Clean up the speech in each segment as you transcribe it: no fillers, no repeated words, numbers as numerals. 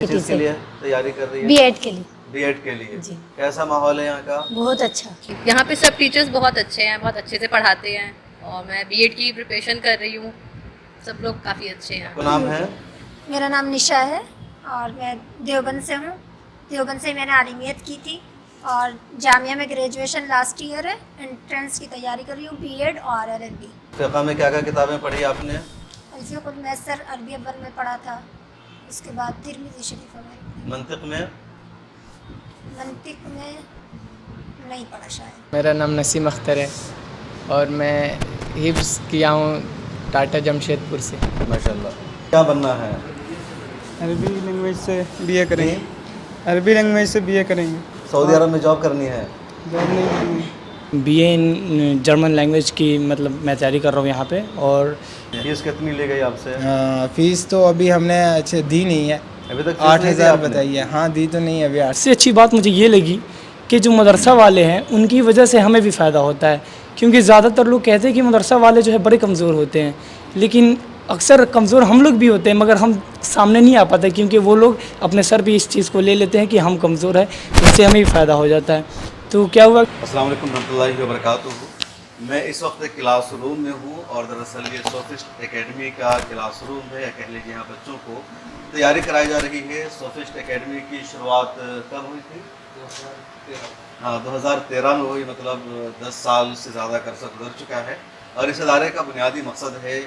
किस के लिए तैयारी कर रही है? बीएड के लिए। बीएड के लिए जी। कैसा माहौल है यहाँ का? बहुत अच्छा। यहाँ पे सब टीचर्स बहुत अच्छे हैं, बहुत अच्छे से पढ़ाते हैं और मैं बीएड की प्रिपरेशन कर रही हूँ। सब लोग काफ़ी अच्छे हैं। आपका नाम है? मेरा नाम निशा है और मैं देवबंद से हूँ। देवबंद से मैंने आलिमियत की थी और जामिया में ग्रेजुएशन लास्ट ईयर है। एंट्रेंस की तैयारी कर रही हूँ, बीएड और एलएलबी। फ़िक़्ह में क्या क्या किताबें पढ़ी आपने? अल्फिया खुद मैसर अरबी अव्वल में पढ़ा था, उसके बाद तिरमिज़ी शरीफ में। मंतिक़ में? मंतिक़ में नहीं पढ़ा शायद। मेरा नाम नसीम अख्तर है और मैं हिफ्ज़ किया हूँ टाटा जमशेदपुर से। माशाल्लाह। क्या बनना है? अरबी लैंग्वेज से बीए करेंगे। अरबी लैंग्वेज से बीए करेंगे। सऊदी अरब में जॉब करनी है? जॉब नहीं करनी। बीए इन जर्मन लैंग्वेज की मतलब मैं तैयारी कर रहा हूँ यहाँ पे। और फीस कितनी ली गई आपसे? फ़ीस तो अभी हमने अच्छे दी नहीं है, अभी तक 8,000 बताई है। हाँ दी तो नहीं अभी 8। सबसे अच्छी बात मुझे ये लगी कि जो मदरसा वाले हैं उनकी वजह से हमें भी फ़ायदा होता है, क्योंकि ज़्यादातर लोग कहते हैं कि मदरसा वाले जो है बड़े कमज़ोर होते हैं, लेकिन अक्सर कमज़ोर हम लोग भी होते हैं मगर हम सामने नहीं आ पाते, क्योंकि वो लोग अपने सर पे इस चीज़ को ले लेते हैं कि हम कमज़ोर है, इससे हमें भी फ़ायदा हो जाता है। तो क्या हुआ? अस्सलाम वालेकुम रहमतुल्लाहि व बरकातुहू। मैं इस वक्त क्लासरूम में हूँ और दरअसल ये सोफिस्ट एकेडमी का क्लासरूम है, या कह लीजिए यहाँ बच्चों को तैयारी कराई जा रही है। सोफिस्ट एकेडमी की शुरुआत कब हुई थी? 2013 में हुई, मतलब 10 साल से ज़्यादा का अर्सा गुजर चुका है। और इस अदारे का बुनियादी मकसद है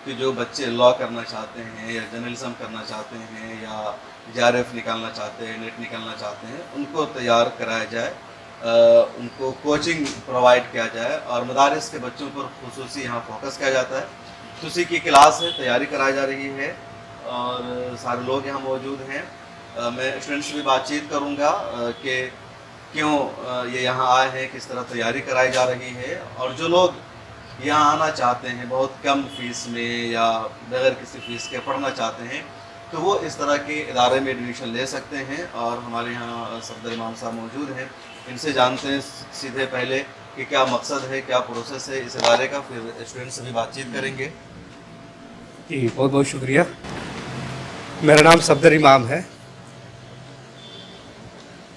कि जो बच्चे लॉ करना चाहते हैं या जर्नलिज्म करना चाहते हैं या JRF निकालना चाहते हैं, नेट निकालना चाहते हैं, उनको तैयार कराया जाए, उनको कोचिंग प्रोवाइड किया जाए और मदारिस के बच्चों पर खुसूसी यहाँ फोकस किया जाता है। तो उसी की क्लास है, तैयारी कराई जा रही है और सारे लोग यहाँ मौजूद हैं। मैं स्टूडेंट्स से भी बातचीत करूँगा कि क्यों ये यहाँ आए हैं, किस तरह तैयारी कराई जा रही है, और जो लोग यहाँ आना चाहते हैं बहुत कम फीस में या बगैर किसी फ़ीस के पढ़ना चाहते हैं, तो वो इस तरह के इदारे में एडमिशन ले सकते हैं। और हमारे यहाँ सफदर इमाम साहब मौजूद हैं, इनसे जानते हैं सीधे पहले कि क्या मकसद है, क्या प्रोसेस है इस इदारे का, फिर स्टूडेंट से भी बातचीत करेंगे। जी बहुत बहुत शुक्रिया। मेरा नाम सफदर इमाम है।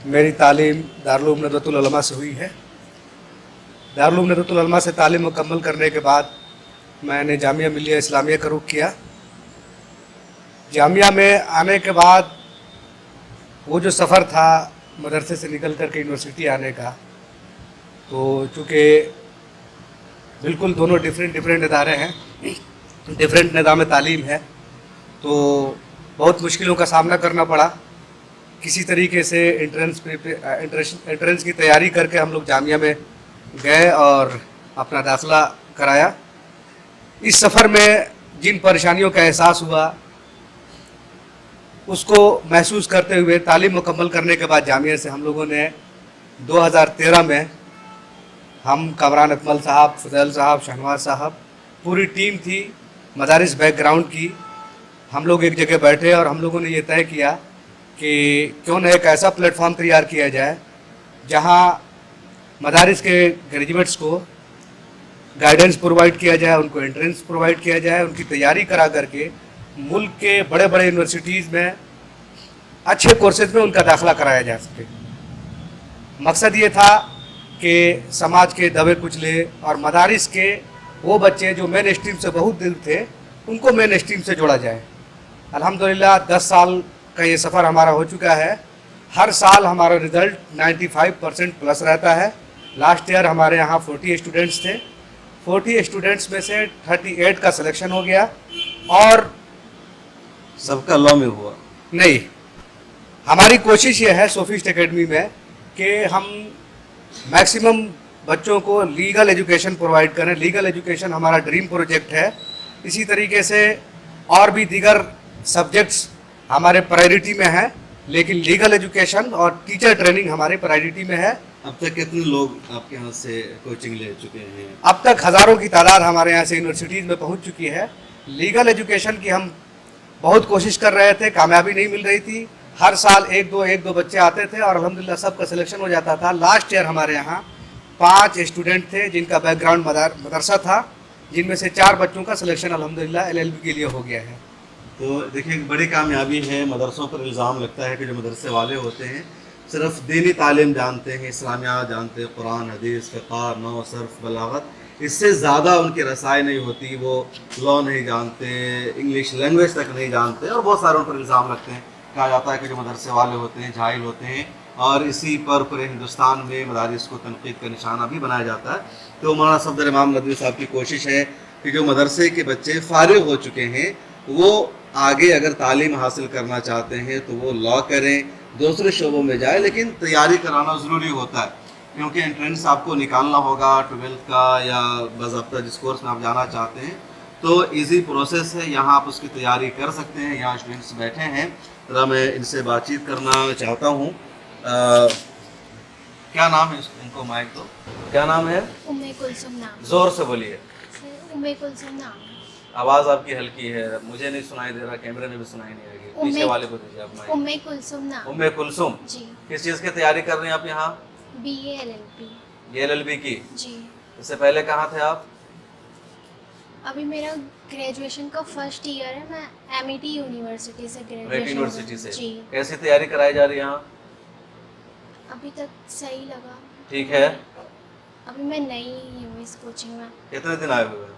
मेरी तालीम दारुल उलूम नदवतुल उलमा से हुई है। दारुल उलूम नदवतुल उलमा से तालीम मुकम्मल करने के बाद मैंने जामिया मिलिया इस्लामिया का रुख किया। जामिया में आने के बाद वो जो सफ़र था मदरसे से निकल कर के यूनिवर्सिटी आने का, तो चूँकि बिल्कुल दोनों डिफरेंट इदारे हैं, डिफरेंट निज़ाम तालीम है, तो बहुत मुश्किलों का सामना करना पड़ा। किसी तरीके से एंट्रेंस की तैयारी करके हम लोग जामिया में गए और अपना दाखिला कराया। इस सफ़र में जिन परेशानियों का एहसास हुआ उसको महसूस करते हुए तालीम मुकम्मल करने के बाद जामिया से हम लोगों ने 2013 में हम कामरान अकमल साहब, फजल साहब, शहनवाज साहब, पूरी टीम थी मदारिस बैकग्राउंड की, हम लोग एक जगह बैठे और हम लोगों ने ये तय किया कि क्यों न एक ऐसा प्लेटफॉर्म तैयार किया जाए जहां मदारिस के ग्रेजुएट्स को गाइडेंस प्रोवाइड किया जाए, उनको एंट्रेंस प्रोवाइड किया जाए, उनकी तैयारी करा करके मुल्क के बड़े बड़े यूनिवर्सिटीज़ में अच्छे कोर्सेज में उनका दाखिला कराया जा सके। मकसद ये था कि समाज के दबे कुचले और मदारिस के वो बच्चे जो मेन स्ट्रीम से बहुत दूर थे उनको मेन स्ट्रीम से जोड़ा जाए। अल्हम्दुलिल्लाह 10 साल का ये सफ़र हमारा हो चुका है। हर साल हमारा रिज़ल्ट 95% प्लस रहता है। लास्ट ईयर हमारे यहाँ 40 स्टूडेंट्स थे, 40 स्टूडेंट्स में से 38 का सिलेक्शन हो गया। और सबका लॉ में हुआ? नहीं, हमारी कोशिश ये है सोफिस्ट एकेडमी में कि हम मैक्सिमम बच्चों को लीगल एजुकेशन प्रोवाइड करें। लीगल एजुकेशन हमारा ड्रीम प्रोजेक्ट है। इसी तरीके से और भी दीगर सब्जेक्ट्स हमारे प्रायोरिटी में हैं, लेकिन लीगल एजुकेशन और टीचर ट्रेनिंग हमारे प्रायोरिटी में है। अब तक कितने लोग आपके यहाँ से कोचिंग ले चुके हैं? अब तक हज़ारों की तादाद हमारे यहाँ से यूनिवर्सिटीज़ में पहुँच चुकी है। लीगल एजुकेशन की हम बहुत कोशिश कर रहे थे, कामयाबी नहीं मिल रही थी। हर साल एक दो बच्चे आते थे और अल्हम्दुलिल्लाह सबका सिलेक्शन हो जाता था। लास्ट ईयर हमारे यहाँ 5 स्टूडेंट थे जिनका बैकग्राउंड मदरसा था, जिनमें से 4 बच्चों का सिलेक्शन अल्हम्दुलिल्लाह LLB के लिए हो गया है। तो देखिए एक बड़ी कामयाबी है। मदरसों पर इल्ज़ाम लगता है कि जो मदरसे वाले होते हैं सिर्फ दीनी तालीम जानते हैं, इस्लामियात जानते हैं, कुरान हदीस फ़िक़्ह नहव सर्फ़ बलागत, इससे ज़्यादा उनकी रसाई नहीं होती। वो लॉ नहीं जानते, इंग्लिश लैंग्वेज तक नहीं जानते, और बहुत सारे उन पर इल्ज़ाम लगते हैं। कहा जाता है कि जो मदरसे वाले होते हैं जाहिल होते हैं, और इसी पर पूरे हिंदुस्तान में मदारिस को तनकीद का निशाना भी बनाया जाता है। तो मौलाना सफदर इमाम नदवी साहब की कोशिश है कि जो मदरसे के बच्चे फ़ारिग हो चुके हैं वो आगे अगर तालीम हासिल करना चाहते हैं तो वो लॉ करें, दूसरे शोबों में जाए, लेकिन तैयारी कराना ज़रूरी होता है क्योंकि एंट्रेंस आपको निकालना होगा 12th का या बाज़ाब्ता जिस कोर्स में आप जाना चाहते हैं। तो इजी प्रोसेस है, यहाँ आप उसकी तैयारी कर सकते हैं। यहाँ स्टूडेंट्स बैठे हैं, ज़रा मैं इनसे बातचीत करना चाहता हूँ। क्या नाम है इनको माइक दो, क्या नाम है? उम्मे कुलसुम नाम। ज़ोर से बोलिए। उम्मे कुलसुम नाम। आवाज़ आपकी हल्की है, मुझे नहीं सुनाई दे रहा, कैमरे में भी सुनाई नहीं आएगी। पीछे वाले को दीजिए आप माइक। उम्मे कुलसुम नाम। उम्मे कुलसुम जी। किस चीज़ की तैयारी कर रहे हैं आप यहाँ? BA LLB। ये LLB की? जी। इससे पहले कहाँ थे आप? अभी मेरा ग्रेजुएशन का फर्स्ट ईयर है, मैं MIT यूनिवर्सिटी से ग्रेजुएशन। यूनिवर्सिटी से? जी। कैसी तैयारी कराई जा रही है यहाँ? अभी तक सही लगा। ठीक है। अभी मैं नई हूँ इस कोचिंग में। कितने दिन आए हुए हैं?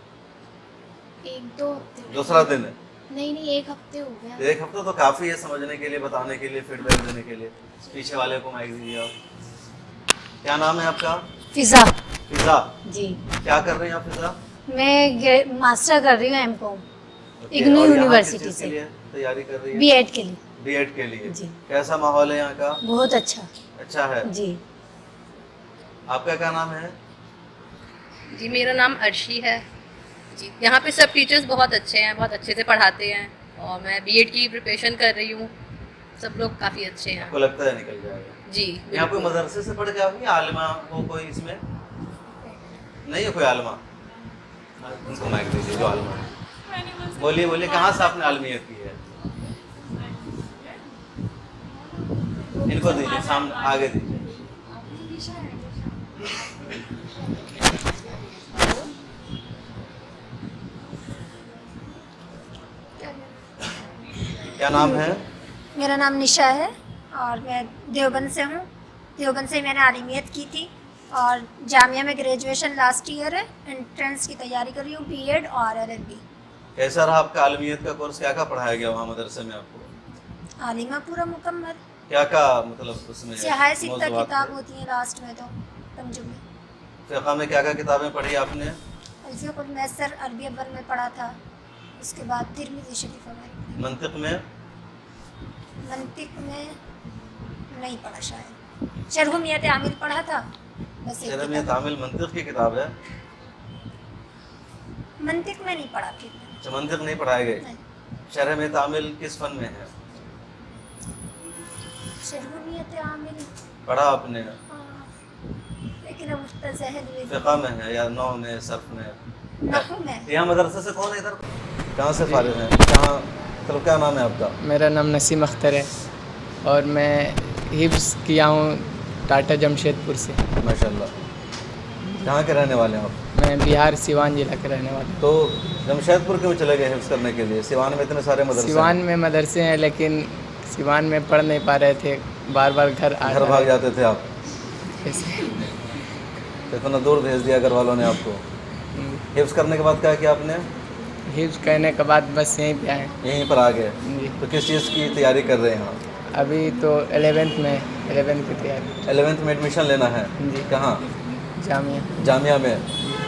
1-2 हफ्ते हो दूसरा गए। दिन है? नहीं 1 हफ्ते हो गया। 1 हफ्ता तो काफ़ी है समझने के लिए, बताने के लिए, फीडबैक देने के लिए। पीछे वाले को माइक दीजिए आप। क्या नाम है आपका? फिज़ा। फिजा, जी। क्या कर रहे हैं आप फिजा? मैं मास्टर कर रही हूँ M.Com Okay, इग्नू और यहाँ यूनिवर्सिटी किस चीज़ से। के लिए तैयारी कर रही है? B.Ed के लिए। B.Ed के लिए? जी। कैसा माहौल है यहाँ का? बहुत अच्छा। अच्छा है। जी। आपका क्या नाम है? जी मेरा नाम अर्शी है। जी यहाँ पे सब टीचर्स बहुत अच्छे हैं, बहुत अच्छे से पढ़ाते हैं, और मैं B.Ed की प्रिपरेशन कर रही हूँ। सब लोग काफ़ी अच्छे हैं। आपको लगता है निकल जाएगा? जी। यहाँ कोई मदरसे से पढ़ के आओगी या आलिमा हो कोई इसमें? नहीं है कोई आलिमा? उनको माइक दीजिए जो आलिमा है। बोलिए बोलिए, कहाँ से आपने आलमियत की है? इनको दीजिए, सामने आगे दीजिए। क्या नाम है? मेरा नाम निशा है और मैं देवबंद से हूँ। देवबंद से मैंने आलिमियत की थी और जामिया में ग्रेजुएशन लास्ट ईयर है। एंट्रेंस की तैयारी कर रही हूँ, B.Ed और LLB। कैसा रहा आपका आलमियत का कोर्स? क्या क्या पढ़ाया गया वहाँ मदरसे में आपको? आलिमा पूरा मुकम्मल। क्या क्या मतलब उसमें सिहाय सिक्ता मौज़ूआत किताब थे? होती है लास्ट में, तो तंजुम में फ़िक़्ह में क्या क्या किताबें पढ़ी आपने? अल्फिया कुल मैसर अरबी अव्वल में पढ़ा था। उसके बाद तिरमिज़ी शरीफ में। मंतिक़ में? मंतिक में नहीं पढ़ा शायद। शरहुमियत आमिल पढ़ा था बस। एक शरमियत किताब। आमिल मंतिक़ की किताब है? मंतिक में नहीं पढ़ा थी। अच्छा, मंतिक़ नहीं पढ़ाए गए। नहीं। शरमियत आमिल किस फन में है? शरहुमियत आमिल पढ़ा आपने? हाँ, लेकिन अब उसका जहन में फ़िक़्ह में है या नौ में, सर्फ में? नहू में। यहाँ मदरसे से कौन है इधर? कहाँ से फारिग हैं? कहाँ, मतलब क्या नाम है आपका? मेरा नाम नसीम अख्तर है और मैं हिफ्ज़ किया हूँ टाटा जमशेदपुर से। माशाल्लाह। कहाँ के रहने वाले हैं आप? मैं बिहार सिवान जिला के रहने वाला हूँ। तो जमशेदपुर क्यों चले गए हिफ्ज़ करने के लिए? सिवान में इतने सारे मदरसे सिवान हैं। में मदरसे हैं लेकिन सिवान में पढ़ नहीं पा रहे थे, बार बार घर घर भाग जाते थे आप? ऐसे। तो इतना दूर भेज दिया घर वालों ने आपको। हिफ्ज़ करने के बाद क्या किया आपने? हिफ्ज़ करने के बाद बस यहीं पे आए। यहीं पर आ गए। जी। तो किस चीज़ की तैयारी कर रहे हैं आप? अभी तो 11th की तैयारी। 11th में एडमिशन लेना है? जी। कहाँ? जामिया। जामिया में।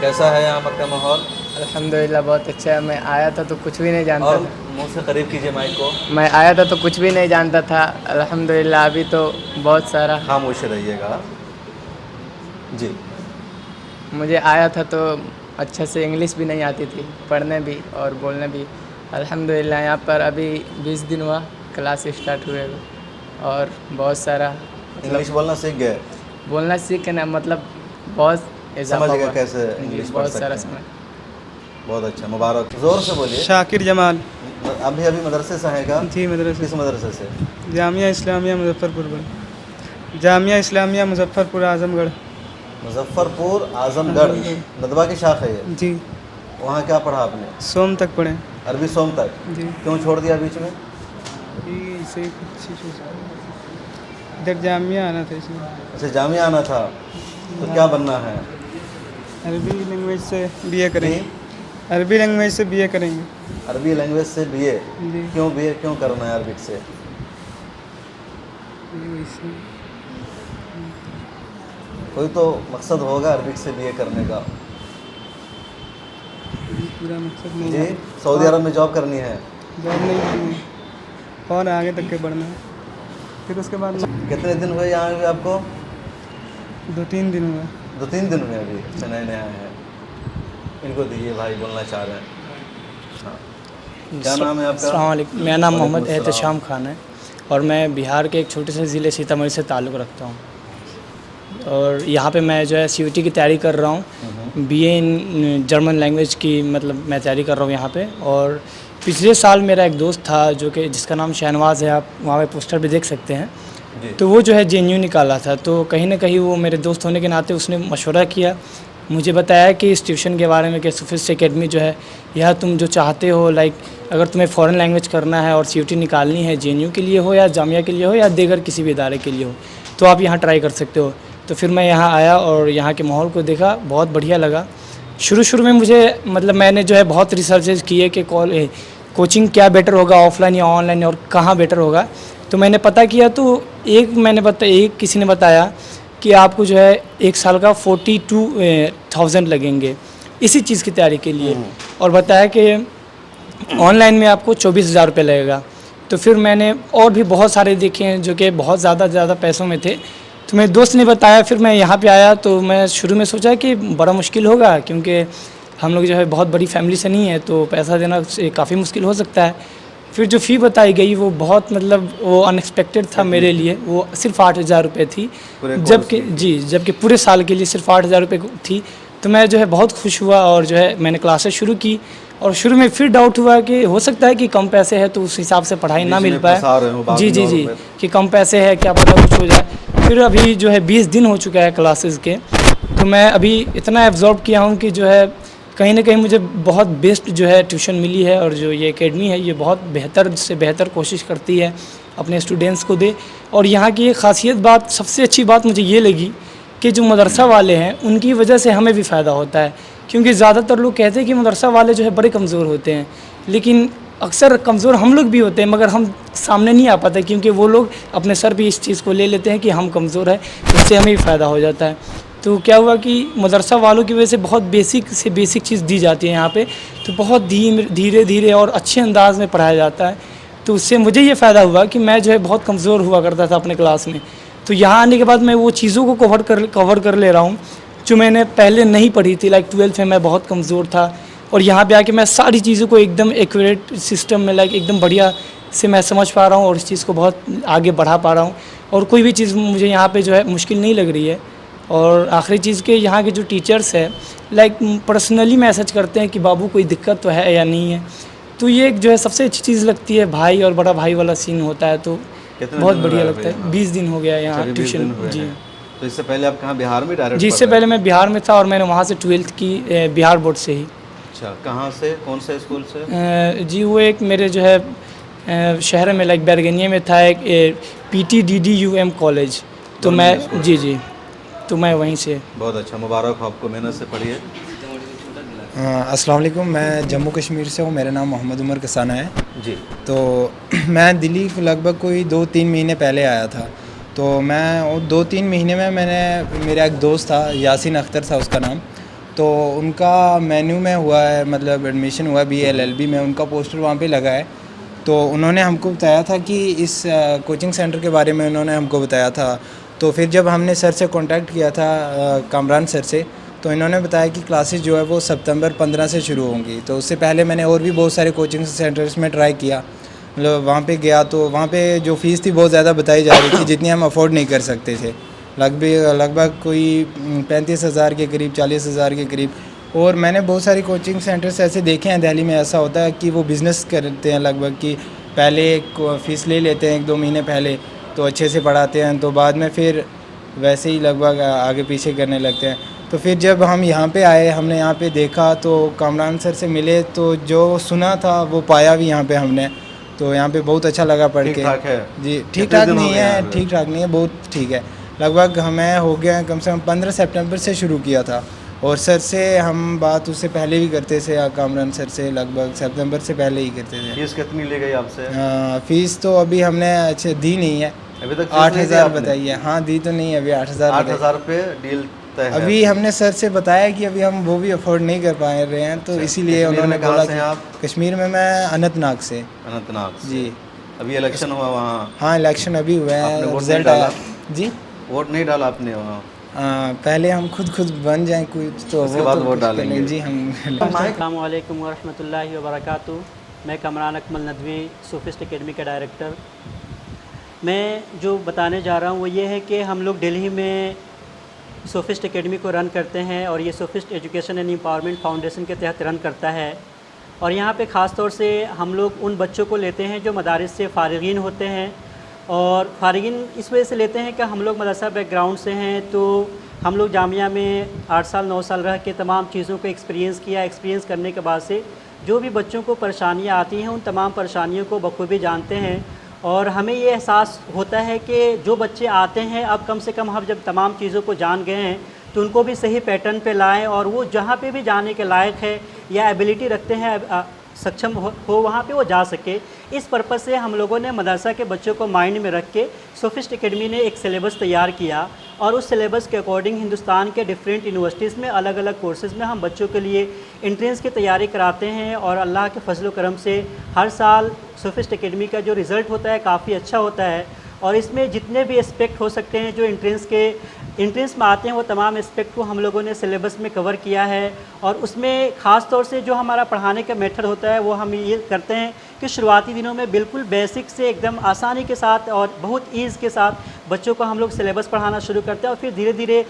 कैसा है यहाँ पर का माहौल? अल्हम्दुलिल्लाह बहुत अच्छा है। मैं आया था तो कुछ भी नहीं जानता और था। मुँह से करीब कीजिए माइक को। मैं आया था तो कुछ भी नहीं जानता था। अल्हम्दुलिल्लाह अभी तो बहुत सारा। खामोश रहिएगा जी। मुझे आया था तो अच्छा से इंग्लिश भी नहीं आती थी, पढ़ने भी और बोलने भी। अल्हम्दुलिल्लाह यहाँ पर अभी 20 दिन हुआ क्लास स्टार्ट हुए हुए और बहुत सारा इंग्लिश बोलना सीख गए? बोलना सीख ना, मतलब बहुत इजाफा समझ गए हुआ। कैसे जी, इंग्लिश पढ़ बहुत सकते सारा हैं। समझ। बहुत अच्छा, मुबारक। ज़ोर से बोलिए। शाकिर जमाल। अभी अभी मदरसे से हैं का? जी मदरसे। किस मदरसे से? जामिया इस्लामिया मुजफ्फरपुर में। जामिया इस्लामिया मुजफ्फरपुर आजमगढ़। मुजफ्फरपुर आजमगढ़, नदवा की शाख है ये? जी। वहाँ क्या पढ़ा आपने? सोम तक पढ़े। अरबी सोम तक। जी क्यों छोड़ दिया बीच में? इसे कुछ इधर जामिया आना था इसलिए। अच्छा, जामिया आना था, तो क्या बनना है? अरबी लैंग्वेज से बीए करेंगे। अरबी लैंग्वेज से बीए करेंगे। अरबी लैंग्वेज से बीए। जी क्यों बीए क्यों करना है अरबिक से? वैसे कोई तो मकसद होगा अरबिक से बीए करने का। पूरा मकसद नहीं जी, है। सऊदी अरब में जॉब करनी है। जॉब नहीं करनी है और आगे तक के बढ़ना है। फिर उसके बाद कितने दिन हुए यहाँ पे आपको? 2-3 दिन हुआ। 2-3 दिन हुए अभी। अच्छा, नए नए आए हैं। इनको दीजिए, भाई बोलना चाह रहे हैं। हाँ, क्या नाम है आपका? अस्सलाम वालेकुम, मेरा नाम मोहम्मद वालेकुम एहतशाम खान है और मैं बिहार के एक छोटे से ज़िले सीतामढ़ी से ताल्लुक़ रखता हूँ। और यहाँ पे मैं जो है सीयूटी की तैयारी कर रहा हूँ, बीए इन जर्मन लैंग्वेज की, मतलब मैं तैयारी कर रहा हूँ यहाँ पे। और पिछले साल मेरा एक दोस्त था जो कि जिसका नाम शहनवाज़ है, आप वहाँ पे पोस्टर पे देख सकते हैं। तो वो जो है JNU निकाला था, तो कहीं ना कहीं वो मेरे दोस्त होने के नाते उसने मशवरा किया, मुझे बताया कि इस ट्यूशन के बारे में कि सुफिस्ट एकेडमी जो है, यह तुम जो चाहते हो, लाइक अगर तुम्हें फ़ॉरेन लैंग्वेज करना है और सीयूटी निकालनी है, JNU के लिए हो या जामिया के लिए हो या देगर किसी भी इदारे के लिए हो, तो आप यहाँ ट्राई कर सकते हो। तो फिर मैं यहाँ आया और यहाँ के माहौल को देखा, बहुत बढ़िया लगा। शुरू में मुझे मतलब मैंने जो है बहुत रिसर्चेज किए कि कोचिंग क्या बेटर होगा, ऑफलाइन या ऑनलाइन, और कहाँ बेटर होगा। तो मैंने पता किया, तो एक किसी ने बताया कि आपको जो है 1 साल का 42,000 लगेंगे इसी चीज़ की तैयारी के लिए, और बताया कि ऑनलाइन में आपको 24,000 रुपये लगेगा। तो फिर मैंने और भी बहुत सारे देखे हैं जो कि बहुत ज़्यादा पैसों में थे, तो मेरे दोस्त ने बताया। फिर मैं यहाँ पे आया तो मैं शुरू में सोचा कि बड़ा मुश्किल होगा, क्योंकि हम लोग जो है बहुत बड़ी फैमिली से नहीं है, तो पैसा देना काफ़ी मुश्किल हो सकता है। फिर जो फ़ी बताई गई वो बहुत मतलब वो अनएक्सपेक्टेड था मेरे लिए। वो सिर्फ 8,000 रुपये थी, जबकि पूरे साल के लिए सिर्फ 8,000 रुपये थी। तो मैं जो है बहुत खुश हुआ और जो है मैंने क्लासेस शुरू की। और शुरू में फिर डाउट हुआ कि हो सकता है कि कम पैसे है तो उस हिसाब से पढ़ाई ना मिल पाए। जी कि कम पैसे है, क्या पता कुछ हो जाए। फिर अभी जो है 20 दिन हो चुका है क्लासेस के, तो मैं अभी इतना एब्जॉर्ब किया हूँ कि जो है कहीं ना कहीं मुझे बहुत बेस्ट जो है ट्यूशन मिली है। और जो ये एकेडमी है ये बहुत बेहतर से बेहतर कोशिश करती है अपने स्टूडेंट्स को दे। और यहाँ की एक ख़ासियत बात, सबसे अच्छी बात मुझे ये लगी कि जो मदरसा वाले हैं उनकी वजह से हमें भी फ़ायदा होता है, क्योंकि ज़्यादातर लोग कहते हैं कि मदरसा वाले जो है बड़े कमज़ोर होते हैं, लेकिन अक्सर कमज़ोर हम लोग भी होते हैं, मगर हम सामने नहीं आ पाते, क्योंकि वो लोग अपने सर पे इस चीज़ को ले लेते हैं कि हम कमज़ोर है, इससे हमें भी फ़ायदा हो जाता है। तो क्या हुआ कि मदरसा वालों की वजह से बहुत बेसिक से बेसिक चीज़ दी जाती है यहाँ पे, तो बहुत धीरे धीरे और अच्छे अंदाज में पढ़ाया जाता है। तो उससे मुझे ये फ़ायदा हुआ कि मैं जो है बहुत कमज़ोर हुआ करता था अपने क्लास में, तो यहाँ आने के बाद मैं वो चीज़ों को कवर कर ले रहा हूँ जो मैंने पहले नहीं पढ़ी थी। लाइक 12th में मैं बहुत कमज़ोर था, और यहाँ पे आके मैं सारी चीज़ों को एकदम एक्यूरेट सिस्टम में लाइक एकदम बढ़िया से मैं समझ पा रहा हूँ और इस चीज़ को बहुत आगे बढ़ा पा रहा हूँ। और कोई भी चीज़ मुझे यहाँ पे जो है मुश्किल नहीं लग रही है। और आखिरी चीज़ के यहाँ के जो टीचर्स हैं लाइक पर्सनली मैसेज करते हैं कि बाबू कोई दिक्कत तो है या नहीं है। तो ये एक जो है सबसे अच्छी चीज़ लगती है, भाई और बड़ा भाई वाला सीन होता है, तो बहुत बढ़िया लगता है। 20 दिन हो गया यहाँ ट्यूशन। जी, तो इससे पहले आप कहाँ, बिहार में डायरेक्ट? जी, इससे पहले मैं बिहार में था और मैंने वहाँ से 12th की बिहार बोर्ड से ही। अच्छा, कहाँ से, कौन से स्कूल से? जी, वो एक मेरे जो है शहर में लाइक बैरगनिया में था एक PTDDUM कॉलेज, तो मैं जी तो मैं वहीं से। बहुत अच्छा, मुबारक हो आपको, मेहनत से पढ़िए। अस्सलाम वालेकुम, मैं जम्मू कश्मीर से हूँ, मेरा नाम मोहम्मद उमर कसाना है जी। तो मैं दिल्ली लगभग कोई 2-3 महीने पहले आया था। तो मैं 2-3 महीने में मेरा एक दोस्त था, यासीन अख्तर था उसका नाम, तो उनका मेन्यू में हुआ है, मतलब एडमिशन हुआ BA LLB में, उनका पोस्टर वहाँ पे लगा है। तो उन्होंने हमको बताया था कि इस कोचिंग सेंटर के बारे में उन्होंने हमको बताया था। तो फिर जब हमने सर से कांटेक्ट किया था, कामरान सर से, तो इन्होंने बताया कि क्लासेस जो है वो सितंबर 15 से शुरू होंगी। तो उससे पहले मैंने और भी बहुत सारे कोचिंग सेंटर्स में ट्राई किया, मतलब वहाँ पे गया तो वहाँ पे जो फ़ीस थी बहुत ज़्यादा बताई जा रही थी, जितनी हम अफोर्ड नहीं कर सकते थे। लगभग कोई 35,000 के करीब, 40,000 के करीब। और मैंने बहुत सारे कोचिंग सेंटर्स ऐसे देखे हैं दिल्ली में, ऐसा होता है कि वो बिज़नेस करते हैं लगभग, कि पहले फ़ीस ले लेते हैं 1-2 महीने पहले, तो अच्छे से पढ़ाते हैं, तो बाद में फिर वैसे ही लगभग आगे पीछे करने लगते हैं। तो फिर जब हम यहाँ पे आए, हमने यहाँ पे देखा तो कामरान सर से मिले, तो जो सुना था वो पाया भी यहाँ पे हमने। तो यहाँ पे बहुत अच्छा लगा पढ़ के। ठीक ठाक है? जी ठीक कितने ठाक दिन हो नहीं गए यहाँ है, पे? ठीक ठाक नहीं है, बहुत ठीक है। लगभग हमें हो गया कम से कम 15 सितंबर से शुरू किया था, और सर से हम बात उससे पहले भी करते थे, कामरान सर से लगभग सितंबर से पहले ही करते थे। फीस कितनी ले गई आपसे? फीस तो अभी हमने अच्छे दी नहीं है, अभी तक फीस नहीं दी 8,000 आपने? बताइए। हाँ दी तो नहीं है, अभी 8,000 बताइए। 8,000 रुपये डील तय है। अभी हमने सर से बताया कि अभी हम वो भी अफोर्ड नहीं कर पा रहे हैं, तो इसीलिए कश्मीर उन्होंने में कहाँ बोला से कि हैं आप? कश्मीर में मैं अनंतनाग से। अनंतनाग से। जी अभी इलेक्शन हुआ वहाँ? हाँ इलेक्शन अभी हुआ है, आपने वोट नहीं रिजल्ट डाला? आया। जी वोट नहीं डाला आपने वहाँ? पहले हम खुद बन जाएं कुछ, तो उसके वो बाद तो वोट कुछ कर डालेंगे। लेंगे। जी हम अस्सलाम वालेकुम वरहमतुल्लाहि वबरकातुहू। मैं कमरान अकमल नदवी सोफिस्ट एकेडमी का डायरेक्टर। मैं जो बताने जा रहा हूँ वो ये है कि हम लोग दिल्ली में सोफिस्ट एकेडमी को रन करते हैं, और ये sophist education and empowerment foundation के तहत रन करता है। और यहाँ पे ख़ास तौर से हम लोग उन बच्चों को लेते हैं जो मदारिस से फ़ारिगीन होते हैं, और फ़ारिगीन इस वजह से लेते हैं कि हम लोग मदरसा बैकग्राउंड से हैं, तो हम लोग जामिया में 8 साल 9 साल रह के तमाम चीज़ों को एक्सपीरियंस किया। एक्सपीरियंस करने के बाद से जो भी बच्चों को परेशानियाँ आती हैं उन तमाम परेशानियों को बखूबी जानते हैं, और हमें ये एहसास होता है कि जो बच्चे आते हैं अब कम से कम हम जब तमाम चीज़ों को जान गए हैं तो उनको भी सही पैटर्न पे लाएं, और वो जहाँ पे भी जाने के लायक है या एबिलिटी रखते हैं, सक्षम हो वहाँ पे वो जा सके। इस पर्पज़ से हम लोगों ने मदरसा के बच्चों को माइंड में रख के सोफिस्ट एकेडमी ने एक सिलेबस तैयार किया, और उस सिलेबस के अकॉर्डिंग हिंदुस्तान के डिफरेंट यूनिवर्सिटीज़ में अलग अलग कोर्सेज़ में हम बच्चों के लिए एंट्रेंस की तैयारी कराते हैं। और अल्लाह के फजल करम से हर साल सोफिस्ट एकेडमी का जो रिज़ल्ट होता है काफ़ी अच्छा होता है, और इसमें जितने भी एस्पेक्ट हो सकते हैं जो एंट्रेंस में आते हैं वो तमाम एस्पेक्ट को हम लोगों ने सिलेबस में कवर किया है। और उसमें ख़ास तौर से जो हमारा पढ़ाने का मेथड होता है वो हम ये करते हैं कि शुरुआती दिनों में बिल्कुल बेसिक से एकदम आसानी के साथ और बहुत ईज़ के साथ बच्चों को हम लोग सिलेबस पढ़ाना शुरू करते हैं, और फिर धीरे धीरे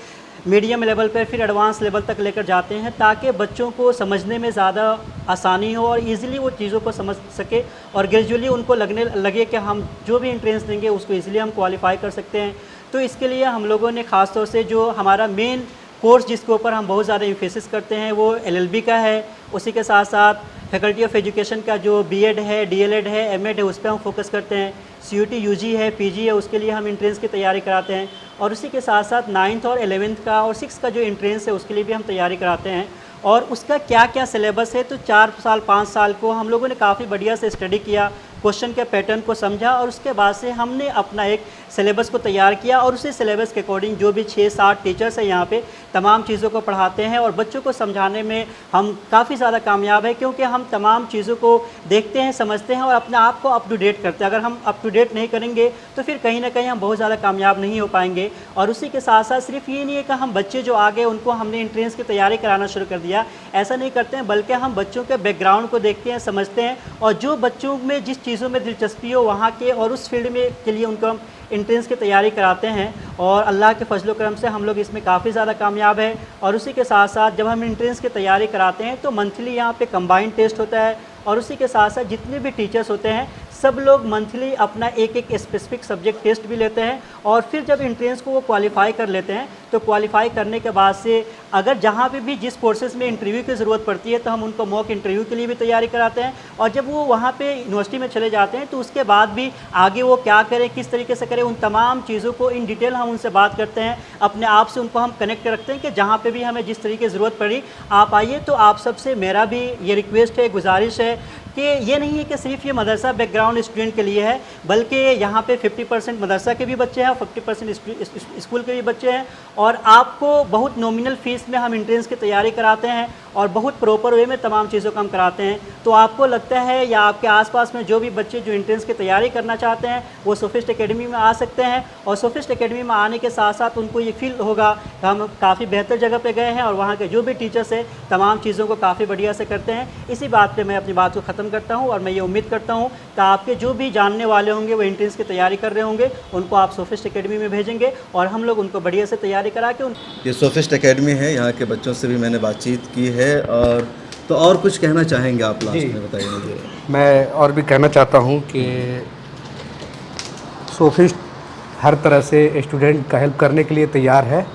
मीडियम लेवल पर फिर एडवांस लेवल तक लेकर जाते हैं, ताकि बच्चों को समझने में ज़्यादा आसानी हो और इजीली वो चीज़ों को समझ सके, और ग्रेजुअली उनको लगे कि हम जो भी एंट्रेंस देंगे उसको इजीली हम क्वालिफाई कर सकते हैं। तो इसके लिए हम लोगों ने ख़ास तौर से जो हमारा मेन कोर्स जिसके ऊपर हम बहुत ज़्यादा एम्फेसिस करते हैं वो LLB का है। उसी के साथ साथ फैकल्टी ऑफ एजुकेशन का जो B.Ed है, DLED है, M.Ed है, उस पर हम फोकस करते हैं। CUT UG है, PG है, उसके लिए हम एंट्रेंस की तैयारी कराते हैं, और उसी के साथ साथ 9th और 11th का और 6th का जो एंट्रेंस है उसके लिए भी हम तैयारी कराते हैं। और उसका क्या क्या सिलेबस है, तो 4 साल 5 साल को हम लोगों ने काफ़ी बढ़िया से स्टडी किया, क्वेश्चन के पैटर्न को समझा, और उसके बाद से हमने अपना एक सिलेबस को तैयार किया, और उसी सिलेबस के अकॉर्डिंग जो भी 6-7 टीचर्स हैं यहाँ पे तमाम चीज़ों को पढ़ाते हैं, और बच्चों को समझाने में हम काफ़ी ज़्यादा कामयाब है, क्योंकि हम तमाम चीज़ों को देखते हैं, समझते हैं और अपने आप को अप टू डेट करते हैं। अगर हम अप टू डेट नहीं करेंगे तो फिर कहीं ना कहीं हम बहुत ज़्यादा कामयाब नहीं हो पाएंगे। और उसी के साथ साथ सिर्फ ये नहीं है कि हम बच्चे जो आ गए उनको हमने एंट्रेंस की तैयारी कराना शुरू कर दिया, ऐसा नहीं करते हैं, बल्कि हम बच्चों के बैकग्राउंड को देखते हैं, समझते हैं, और जो बच्चों में जिस चीज़ों में दिलचस्पी हो वहाँ के और उस फील्ड में के लिए उनको हम एंट्रेंस की तैयारी कराते हैं, और अल्लाह के फजल करम से हम लोग इसमें काफ़ी ज़्यादा कामयाब है। और उसी के साथ साथ जब हम एंट्रेंस की तैयारी कराते हैं तो मंथली यहाँ पे कंबाइंड टेस्ट होता है, और उसी के साथ साथ जितने भी टीचर्स होते हैं सब लोग मंथली अपना एक स्पेसिफिक सब्जेक्ट टेस्ट भी लेते हैं, और फिर जब एंट्रेंस को वो क्वालिफाई कर लेते हैं तो क्वालिफाई करने के बाद से अगर जहाँ पे भी जिस कोर्सेज़ में इंटरव्यू की ज़रूरत पड़ती है तो हम उनको मॉक इंटरव्यू के लिए भी तैयारी कराते हैं, और जब वो वहाँ पे यूनिवर्सिटी में चले जाते हैं तो उसके बाद भी आगे वो क्या करें, किस तरीके से करें, उन तमाम चीज़ों को इन डिटेल हम उनसे बात करते हैं, अपने आप से उनको हम कनेक्ट रखते हैं कि जहाँ पर भी हमें जिस तरीके की ज़रूरत पड़ी आप आइए। तो आप सबसे मेरा भी ये रिक्वेस्ट है, गुजारिश है कि ये नहीं है कि सिर्फ ये मदरसा बैकग्राउंड स्टूडेंट के लिए है, बल्कि यहाँ पे 50% मदरसा के भी बच्चे हैं, 50% स्कूल के भी बच्चे हैं, और आपको बहुत नॉमिनल फ़ीस में हम एंट्रेंस की तैयारी कराते हैं, और बहुत प्रॉपर वे में तमाम चीज़ों को हम कराते हैं। तो आपको लगता है या आपके आसपास में जो भी बच्चे जो एंट्रेंस की तैयारी करना चाहते हैं वो सोफिस्ट एकेडमी में आ सकते हैं, और सोफिस्ट एकेडमी में आने के साथ साथ उनको ये फील होगा कि हम काफ़ी बेहतर जगह पे गए हैं, और वहाँ के जो भी टीचर्स हैं तमाम चीज़ों को काफ़ी बढ़िया से करते हैं। इसी बात पर मैं अपनी बात को ख़त्म करता हूँ, और मैं ये उम्मीद करता हूँ कि आपके जो भी जानने वाले होंगे वो एंट्रेंस की तैयारी कर रहे होंगे उनको आप सोफिस्ट एकेडमी में भेजेंगे, और हम लोग उनको बढ़िया से तैयारी करा के ये सोफिस्ट एकेडमी है, यहाँ के बच्चों से भी मैंने बातचीत की है। और तो और कुछ कहना चाहेंगे आप लास्ट में, बताइए मुझे। मैं और भी कहना चाहता हूँ कि सोफिस्ट हर तरह से स्टूडेंट का हेल्प करने के लिए तैयार है,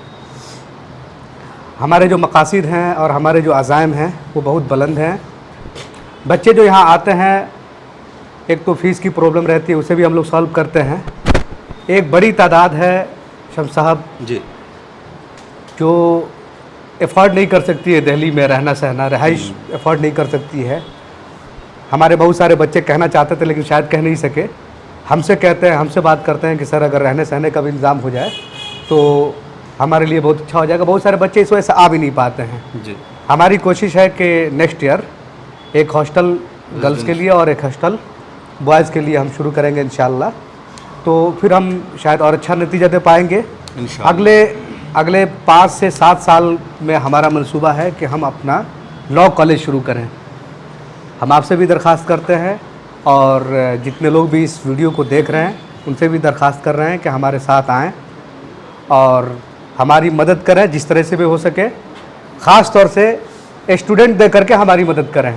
हमारे जो मकासद हैं और हमारे जो अज़ाइम हैं वो बहुत बुलंद हैं। बच्चे जो यहाँ आते हैं, एक तो फ़ीस की प्रॉब्लम रहती है, उसे भी हम लोग सॉल्व करते हैं। एक बड़ी तादाद है शम्स साहब जी जो एफर्ड नहीं कर सकती है दिल्ली में रहना सहना, रहाइश एफर्ड नहीं कर सकती है। हमारे बहुत सारे बच्चे कहना चाहते थे लेकिन शायद कह नहीं सके। हमसे कहते हैं, हमसे बात करते हैं कि सर अगर रहने सहने का भी इंतज़ाम हो जाए तो हमारे लिए बहुत अच्छा हो जाएगा। बहुत सारे बच्चे इस वजह से आ भी नहीं पाते हैं। जी हमारी कोशिश है कि नेक्स्ट ईयर एक हॉस्टल गर्ल्स के लिए और एक हॉस्टल बॉयज़ के लिए हम शुरू करेंगे इंशाल्लाह। तो फिर हम शायद और अच्छा नतीजा दे पाएंगे इंशाल्लाह। अगले 5 से 7 साल में हमारा मंसूबा है कि हम अपना लॉ कॉलेज शुरू करें। हम आपसे भी दरख्वास्त करते हैं और जितने लोग भी इस वीडियो को देख रहे हैं उनसे भी दरख्वास्त कर रहे हैं कि हमारे साथ आएँ और हमारी मदद करें जिस तरह से भी हो सके। ख़ास तौर से स्टूडेंट दे करके हमारी मदद करें।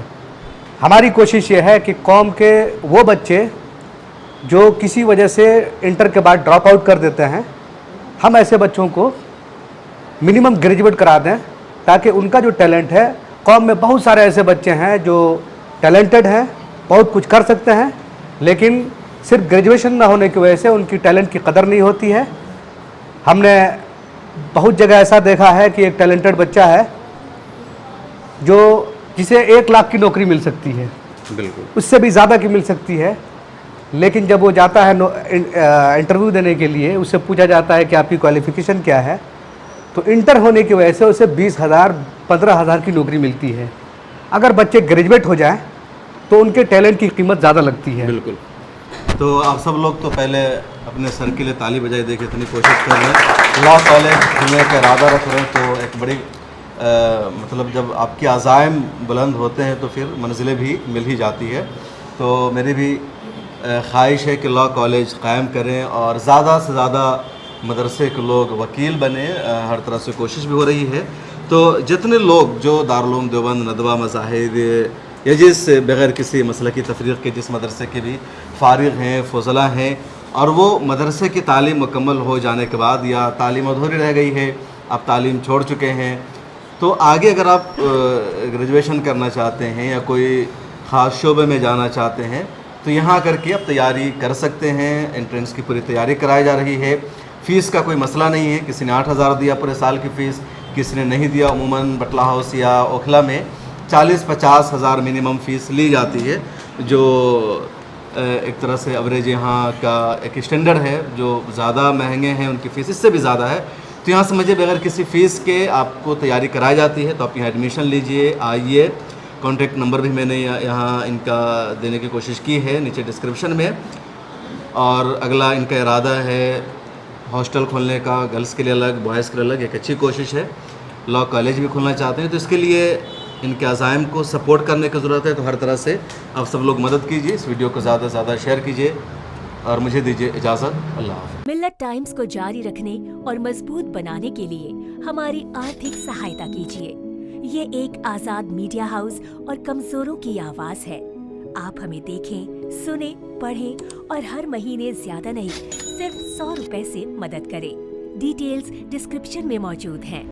हमारी कोशिश ये है कि कौम के वो बच्चे जो किसी वजह से इंटर के बाद ड्रॉप आउट कर देते हैं, हम ऐसे बच्चों को मिनिमम ग्रेजुएट करा दें ताकि उनका जो टैलेंट है, कौम में बहुत सारे ऐसे बच्चे हैं जो टैलेंटेड हैं, बहुत कुछ कर सकते हैं, लेकिन सिर्फ ग्रेजुएशन ना होने की वजह से उनकी टैलेंट की कदर नहीं होती है। हमने बहुत जगह ऐसा देखा है कि एक टैलेंटेड बच्चा है जिसे 1 लाख की नौकरी मिल सकती है, बिल्कुल उससे भी ज़्यादा की मिल सकती है, लेकिन जब वो जाता है इंटरव्यू देने के लिए, उससे पूछा जाता है कि आपकी क्वालिफ़िकेशन क्या है, तो इंटर होने की वजह से उसे 20,000 15,000 की नौकरी मिलती है। अगर बच्चे ग्रेजुएट हो जाएं तो उनके टैलेंट की कीमत ज़्यादा लगती है। बिल्कुल। तो आप सब लोग तो पहले अपने सर के लिए ताली बजाई दे के इतनी कोशिश कर रहे हैं, लॉ कॉलेज खुलने का इरादा रख रहे हैं, तो एक बड़ी मतलब जब आपके अज़ाइम बुलंद होते हैं तो फिर मंजिलें भी मिल ही जाती है। तो मेरी भी ख्वाहिश है कि लॉ कॉलेज क़ायम करें और ज़्यादा से ज़्यादा मदरसे के लोग वकील बने, हर तरह से कोशिश भी हो रही है। तो जितने लोग जो दारुल उलूम देवबंद, नदवा, मज़ाहिद या जिस बग़ैर किसी मसलकी तफरीक़ के जिस मदरसे के भी फ़ारिग़ हैं, फ़ुज़ला हैं और वो मदरसे की तालीम मुकम्मल हो जाने के बाद या तालीम अधूरी रह गई है, आप तालीम छोड़ चुके हैं, तो आगे अगर आप ग्रेजुएशन करना चाहते हैं या कोई ख़ास शोबे में जाना चाहते हैं तो यहाँ करके आप तैयारी कर सकते हैं। एंट्रेंस की पूरी तैयारी कराई जा रही है। फ़ीस का कोई मसला नहीं है। किसी ने 8,000 दिया पूरे साल की फ़ीस, किसी ने नहीं दिया। अमूमन बटला हाउस या ओखला में 40-50 हज़ार मिनिमम फ़ीस ली जाती है, जो एक तरह से एवरेज यहाँ का एक स्टैंडर्ड है। जो ज़्यादा महंगे हैं उनकी फ़ीस इससे भी ज़्यादा है। तो यहाँ समझिए बगैर किसी फ़ीस के आपको तैयारी कराई जाती है। तो आप यहाँ एडमिशन लीजिए, आइए। कॉन्टैक्ट नंबर भी मैंने यहाँ इनका देने की कोशिश की है नीचे डिस्क्रिप्शन में। और अगला इनका इरादा है हॉस्टल खोलने का, गर्ल्स के लिए अलग, बॉयज़ के लिए अलग। एक अच्छी कोशिश है। लॉ कॉलेज भी खोलना चाहते हैं, तो इसके लिए इनके अज़ाइम को सपोर्ट करने की ज़रूरत है। तो हर तरह से आप सब लोग मदद कीजिए, इस वीडियो को ज़्यादा से ज़्यादा शेयर कीजिए और मुझे दीजिए इजाज़त। अल्लाह हाफ़िज़। मिल्लत टाइम्स को जारी रखने और मजबूत बनाने के लिए हमारी आर्थिक सहायता कीजिए। ये एक आज़ाद मीडिया हाउस और कमजोरों की आवाज़ है। आप हमें देखें, सुने, पढ़ें और हर महीने ज्यादा नहीं, सिर्फ 100 रुपए से मदद करें। डिटेल्स डिस्क्रिप्शन में मौजूद हैं।